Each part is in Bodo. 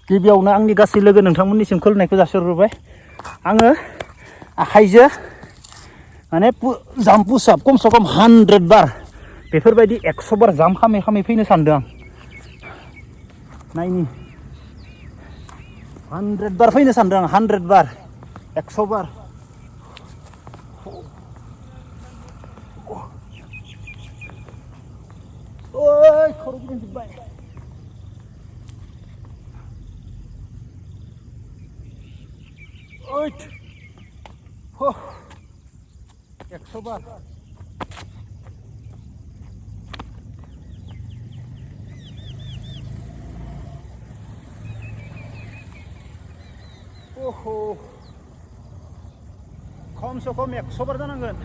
गिबियावनो आंनि गासै लोगो नोंथांमोननिसिम खुलुमनायखौ जासिहरबाय आङो आखाइजों माने जाम्प पुशआप खमसे खम 100 बार बेफोरबायदि 100 बार जाम्प खामै खामै फैनो सानदों आं नायनि 100 बार फैनो सानदों आं 100 बार 100 बार ओइ खर' गिदिंजोब्बाय ओइट 100 बार ओहो खमसे खम 100 बार जानांगोन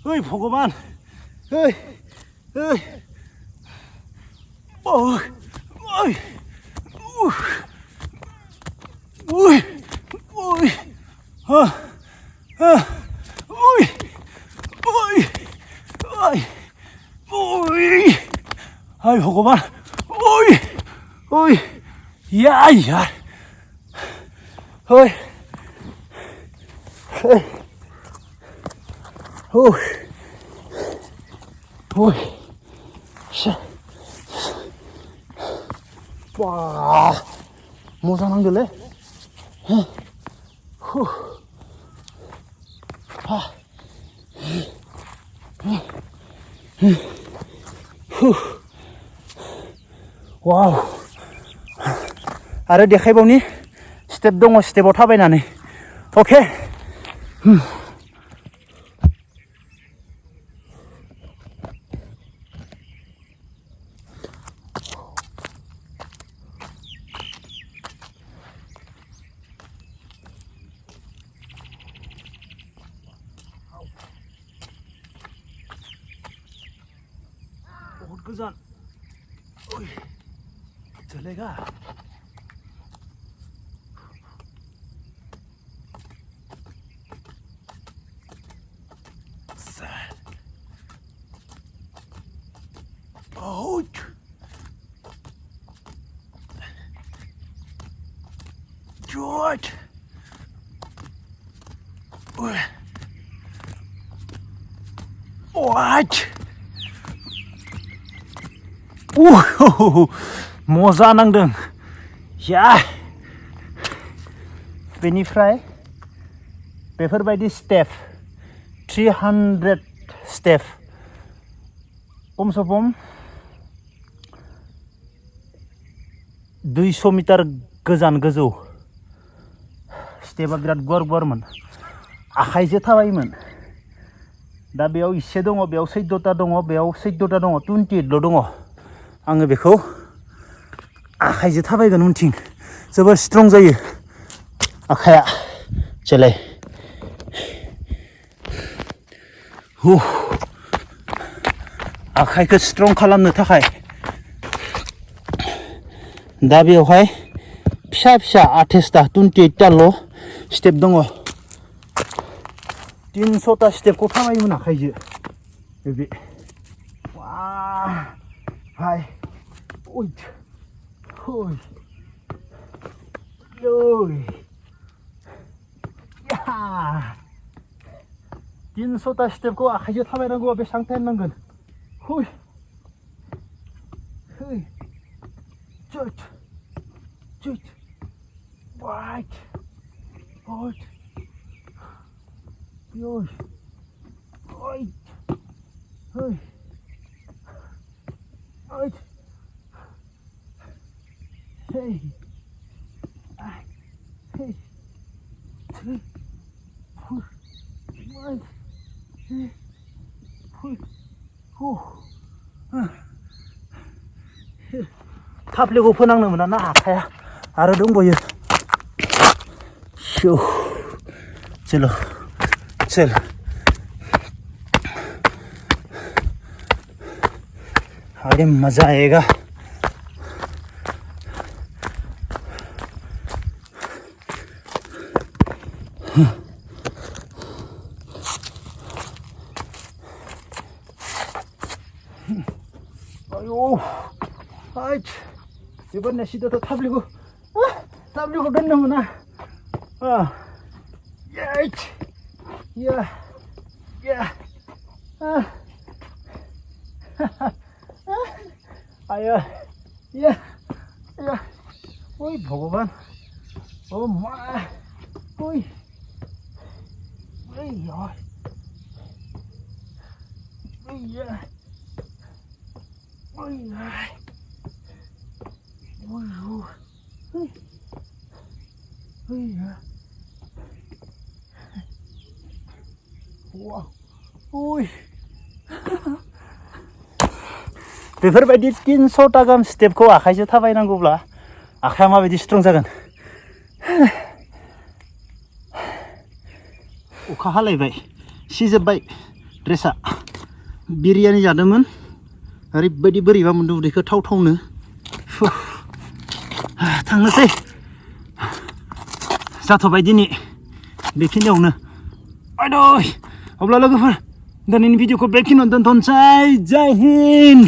ओइ भगवान ओइ ओइ ओइ ओइ ओइ ओइ हाय भगवान ओइ ओइ यार ओइ ओइ ओइ 와 모자란 걸래? वाव आरो देखायबावनि स्टेप दङ स्टेपाव थाबायनानै ओके बहुत गोजान ओइ चलेगा ouch George what मोजा नांदों या बेनिफ्राय बेफोरबायदि स्टेप 300 स्टेप खमसे खम 200 मिटार गोजान गोजौ स्टेपा बिराद गुवार गुवारमोन आखाइजों थाबायोमोन दा बेयाव इसे दङ बेयाव 14टा दङ बेयाव 14टा दङ 28ल' दङ आङो बेखौ आखाइजों थाबायगोन उनथिं जोबोर स्ट्रं जायो आखाइया चले आखाइखौ स्ट्रं खालामनो थाखाय दा बेवहाय फिसा फिसा 28टा 28टाल' स्टेप दङ 300टा स्टेपखौ थाबायोमोन आखाइजों बे हाय ओइ ओइ ओइ या 300टा स्टेपखौ आखाइजों थाबायनांगौबा बेसेबां टाइम नांगोन ओइ ओइ चट चट वाइट वाइट ओइ ओइ ओइ ओइ hey hey 2 4 1 2 4 थाफ्लिखौ फोनांनो मोना ना आखाया आरो दंबायो चलो चल अरे मजा आएगा ayo aich iban nasi to tabliku dan mana aich ya ayo ya oi bhagwan oh ma oi yaar ya oi बेफोरबायदि 300टा गाहाम स्टेपखौ आखाइजों थाबायनांगौब्ला आखाइया माबायदि स्ट्रं जागोन अखा हालायबाय सिजोबबाय ड्रेसा बिरियानि जादोंमोन ओरैबायदि बोरैबा मोनदों उदैखौ थावनो थांनोसै जाथ'बाय दिनै बेखिनियावनो आदै अब्ला लोगोफोर दिनैनि भिडिअखौ बेखिनियावनो दोनथ'नोसै जय हिन्द